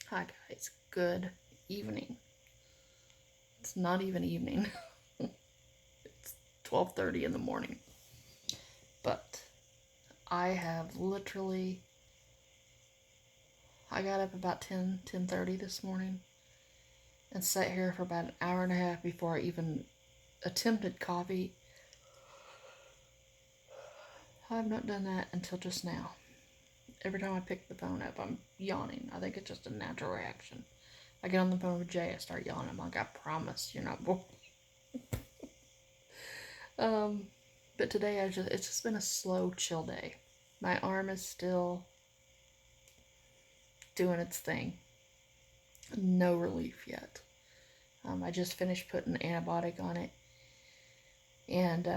Hi guys, good evening. It's not even evening. It's 12:30 in the morning. But I have literally I got up about 10:30 this morning and sat here for about an hour and a half before I even attempted coffee. I have not done that until just now. Every time I pick the phone up, I'm yawning. I think it's just a natural reaction. I get on the phone with Jay, I start yawning. I'm like, I promise you're not bored. Um, but today it's just been a slow, chill day. My arm is still doing its thing. No relief yet. I just finished putting antibiotic on it, and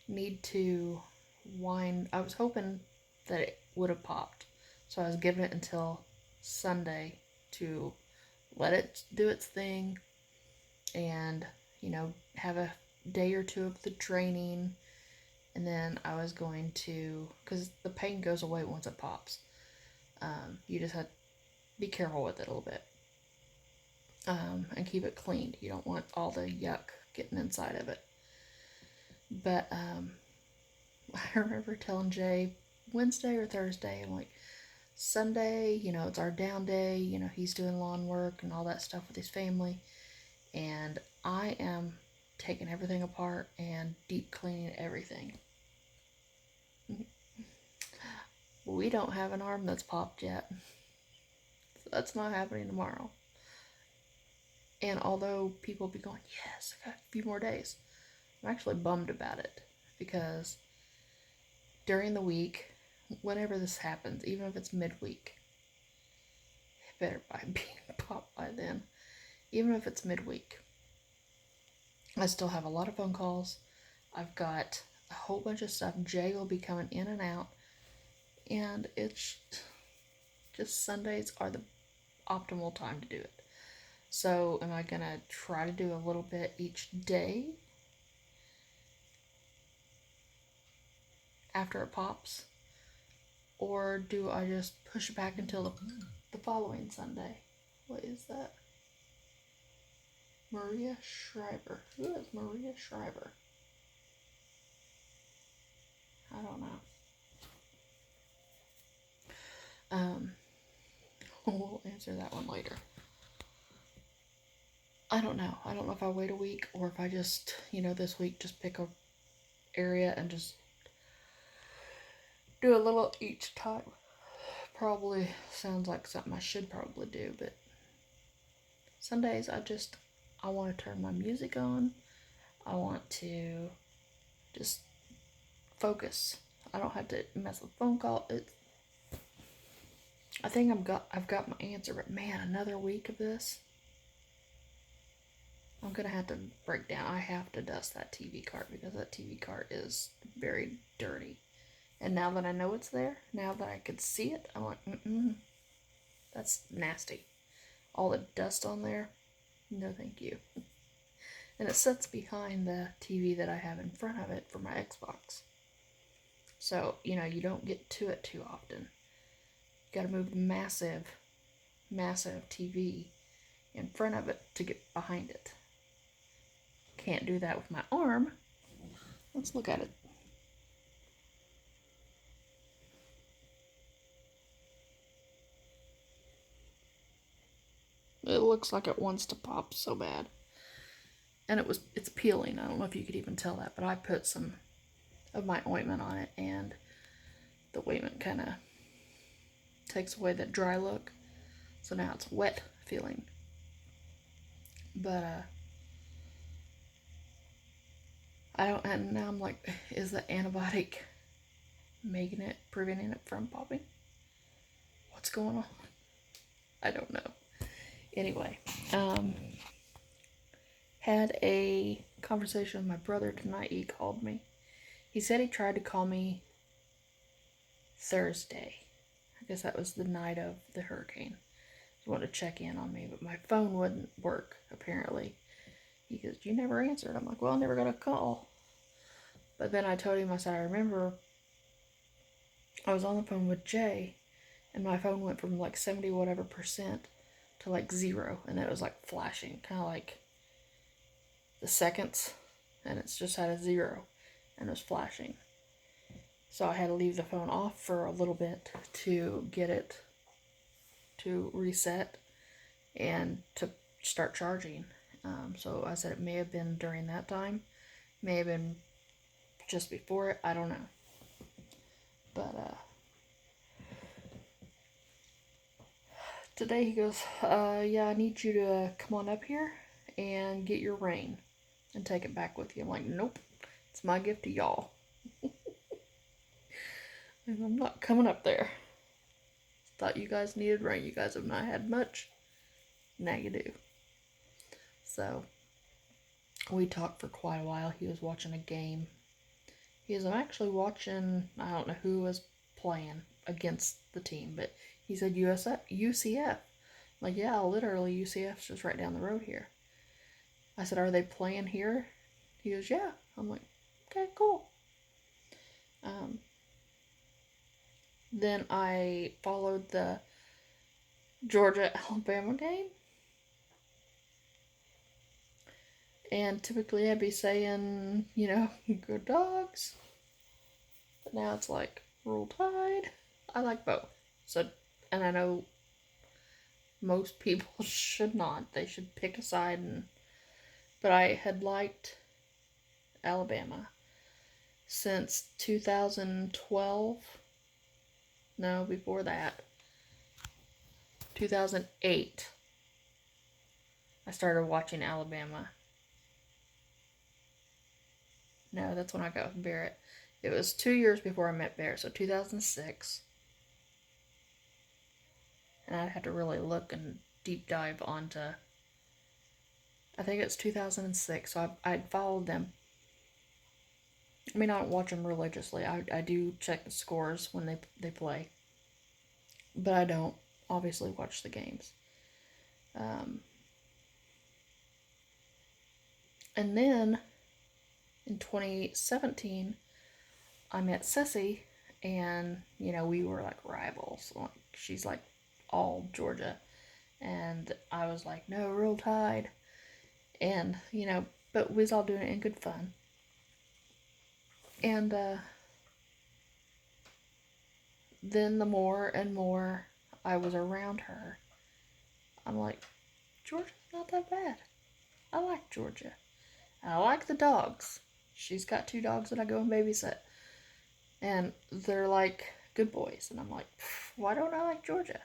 need to wind. I was hoping that it would have popped, so I was giving it until Sunday to let it do its thing, and have a day or two of the draining, and then I was going to, because the pain goes away once it pops. You just have to be careful with it a little bit, and keep it clean. You don't want all the yuck getting inside of it. But I remember telling Jay Wednesday or Thursday, I'm like, Sunday, it's our down day. He's doing lawn work and all that stuff with his family. And I am taking everything apart and deep cleaning everything. We don't have an arm that's popped yet. So that's not happening tomorrow. And although people be going, yes, I got a few more days, I'm actually bummed about it, because during the week, whenever this happens, even if it's midweek, it better be popped by then. Even if it's midweek, I still have a lot of phone calls. I've got a whole bunch of stuff. Jay will be coming in and out, and it's just Sundays are the optimal time to do it. So, am I gonna try to do a little bit each day after it pops? Or do I just push it back until the following Sunday? What is that? Maria Shriver. Who is Maria Shriver? I don't know. We'll answer that one later. I don't know. I don't know if I wait a week or if I just, this week just pick a area and just do a little each time. Probably sounds like something I should probably do, but some days I want to turn my music on. I want to just focus. I don't have to mess with phone call. I think I've got my answer, but man, another week of this. I'm gonna have to break down. I have to dust that TV cart, because that TV cart is very dirty. And now that I know it's there, now that I could see it, I'm like, that's nasty. All the dust on there, no thank you. And it sits behind the TV that I have in front of it for my Xbox. So, you don't get to it too often. You gotta move the massive TV in front of it to get behind it. Can't do that with my arm. Let's look at it. It looks like it wants to pop so bad. And it's peeling. I don't know if you could even tell that, but I put some of my ointment on it, and the ointment kind of takes away that dry look. So now it's wet feeling. But I don't, and now I'm like, is the antibiotic preventing it from popping? What's going on? I don't know. Anyway, had a conversation with my brother tonight. He called me. He said he tried to call me Thursday. I guess that was the night of the hurricane. He wanted to check in on me, but my phone wouldn't work, apparently. He goes, you never answered. I'm like, well, I never got a call. But then I told him, I said, I remember I was on the phone with Jay, and my phone went from like 70 whatever percent to like 0, and it was like flashing, kind of like the seconds, and it's just had a 0 and it was flashing. So I had to leave the phone off for a little bit to get it to reset and to start charging. So I said it may have been during that time, may have been just before it, I don't know. But today he goes, yeah, I need you to come on up here and get your rain and take it back with you. I'm like, nope, it's my gift to y'all. And I'm not coming up there. Thought you guys needed rain. You guys have not had much. Now you do. So we talked for quite a while. He was watching a game. He was actually watching, I don't know who was playing against the team, but he said UCF. I'm like, yeah, literally UCF's just right down the road here. I said, are they playing here? He goes, yeah. I'm like, okay, cool. Then I followed the Georgia-Alabama game. And typically I'd be saying, go Dogs. But now it's like, Roll Tide. I like both. So, and I know most people should not. They should pick a side. But I had liked Alabama since 2012. No, before that. 2008. I started watching Alabama. No, that's when I got with Barrett. It was 2 years before I met Barrett, so 2006. And I'd have to really look and deep dive onto, I think it's 2006, so I'd followed them. I mean, I don't watch them religiously. I do check the scores when they play. But I don't obviously watch the games. And then in 2017, I met Ceci, and we were like rivals. Like, she's like all Georgia, and I was like, no, Roll Tide, and but we was all doing it in good fun. And then the more and more I was around her, I'm like, Georgia's not that bad. I like Georgia. I like the dogs. She's got 2 dogs that I go and babysit. And they're like good boys. And I'm like, why don't I like Georgia?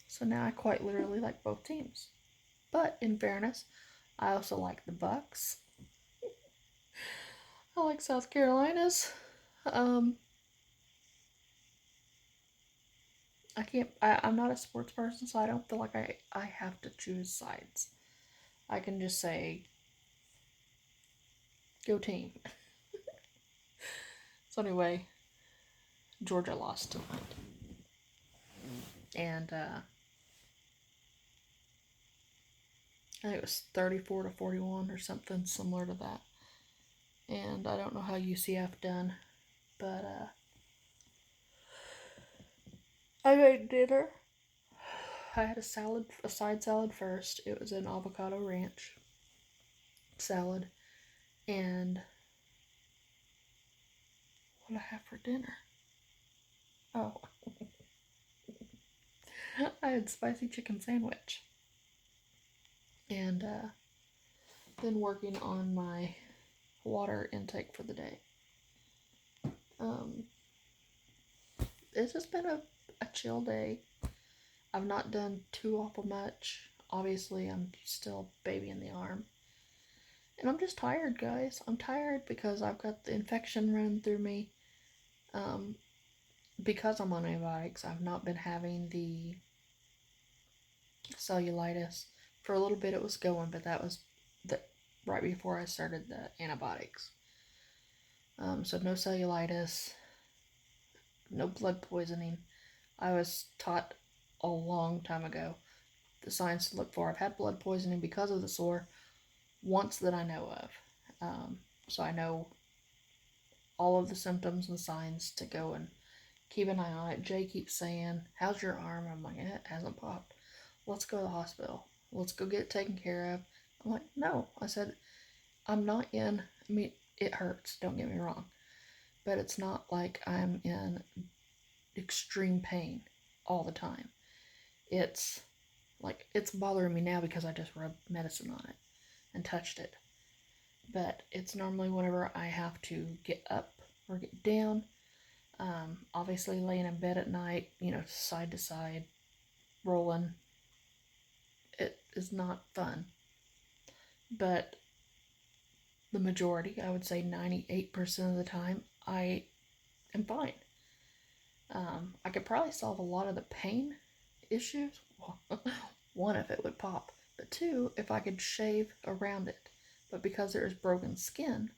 So now I quite literally like both teams. But in fairness, I also like the Bucks. I like South Carolina's. I'm not a sports person, so I don't feel like I have to choose sides. I can just say, go team. So anyway, Georgia lost tonight. And I think it was 34-41 or something similar to that. And I don't know how UCF done, but I made dinner. I had a side salad first. It was an avocado ranch salad. And what did I have for dinner? Oh. I had spicy chicken sandwich. And been working on my water intake for the day. It's just been a chill day. I've not done too awful much. Obviously, I'm still baby in the arm. And I'm just tired, guys. I'm tired because I've got the infection running through me. Because I'm on antibiotics, I've not been having the cellulitis. For a little bit it was going, but that was right before I started the antibiotics. So no cellulitis, no blood poisoning. I was taught a long time ago the signs to look for. I've had blood poisoning because of the sore once that I know of. So I know all of the symptoms and signs to go and keep an eye on it. Jay keeps saying, "How's your arm?" I'm like, "It hasn't popped. Let's go to the hospital. Let's go get it taken care of." I'm like, "No." I said, "I'm not in, I mean, it hurts, don't get me wrong, but it's not like I'm in extreme pain all the time. It's like, it's bothering me now because I just rubbed medicine on it and touched it. But it's normally whenever I have to get up or get down. Obviously, laying in bed at night, side to side, rolling, it is not fun. But the majority, I would say 98% of the time, I am fine. I could probably solve a lot of the pain issues. One, if it would pop, but two, if I could shave around it. But because there is broken skin,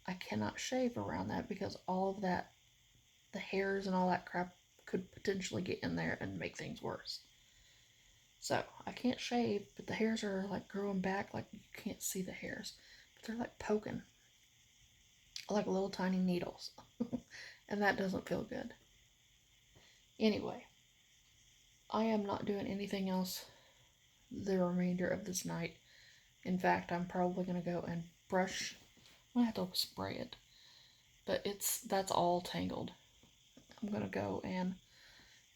I cannot shave around that because all of that, the hairs and all that crap, could potentially get in there and make things worse. So I can't shave, but the hairs are like growing back, like you can't see the hairs, but they're like poking, like little tiny needles, and that doesn't feel good. Anyway, I am not doing anything else the remainder of this night. In fact, I'm probably gonna go and brush. I have to spray it, but that's all tangled. I'm gonna go and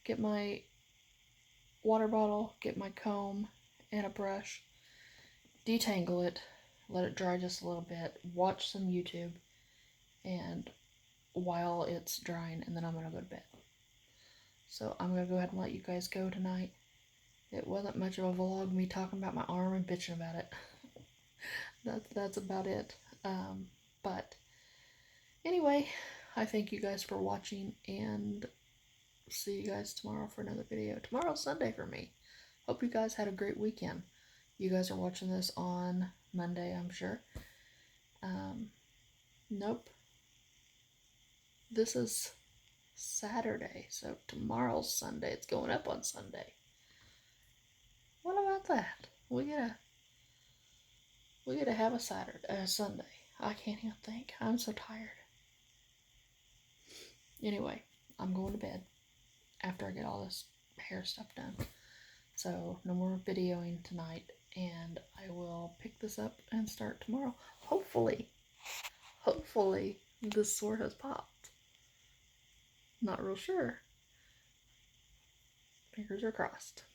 get my water bottle, get my comb and a brush, detangle it, let it dry just a little bit, watch some YouTube, and while it's drying, and then I'm gonna go to bed. So I'm gonna go ahead and let you guys go tonight. It wasn't much of a vlog, me talking about my arm and bitching about it. that's about it. But anyway, I thank you guys for watching, and see you guys tomorrow for another video. Tomorrow's Sunday for me. Hope you guys had a great weekend. You guys are watching this on Monday, I'm sure. Nope. This is Saturday, so tomorrow's Sunday. It's going up on Sunday. What about that? We gotta have a Sunday. I can't even think. I'm so tired. Anyway, I'm going to bed after I get all this hair stuff done. So no more videoing tonight, and I will pick this up and start tomorrow. Hopefully this sore has popped. Not real sure. Fingers are crossed.